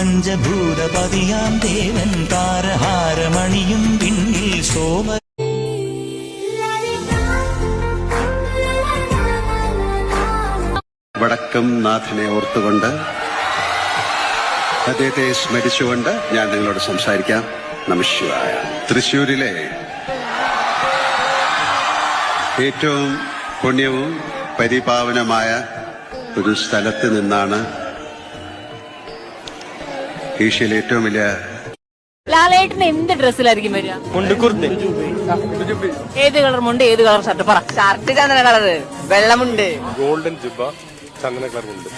പഞ്ചഭൂതപതിയാം ദേവൻ താരഹാരമണിയും പിന്നിൽ സോമ വടക്കം നാഥനെ ഓർത്തുകൊണ്ട് അദ്ദേഹത്തെ സ്മരിച്ചുകൊണ്ട് ഞാൻ നിങ്ങളോട് സംസാരിക്കാം. നമഃശിവായ. തൃശ്ശൂരിലെ ഏറ്റവും പുണ്യവും പരിപാവനമായ ഒരു സ്ഥലത്ത് നിന്നാണ് ഏഷ്യയിലെ ഏറ്റവും വലിയ ലാലേട്ടന് എന്ത് ഡ്രസ്സിലായിരിക്കും വരിക? ഏത് കളർ മുണ്ട്, ഏത് കളർ ഷർട്ട്? പറ. ഷർട്ട് ചന്ദന കളർ, വെള്ളമുണ്ട്, ഗോൾഡൻ ജുബ, ചന്ദന കളർ മുണ്ട്.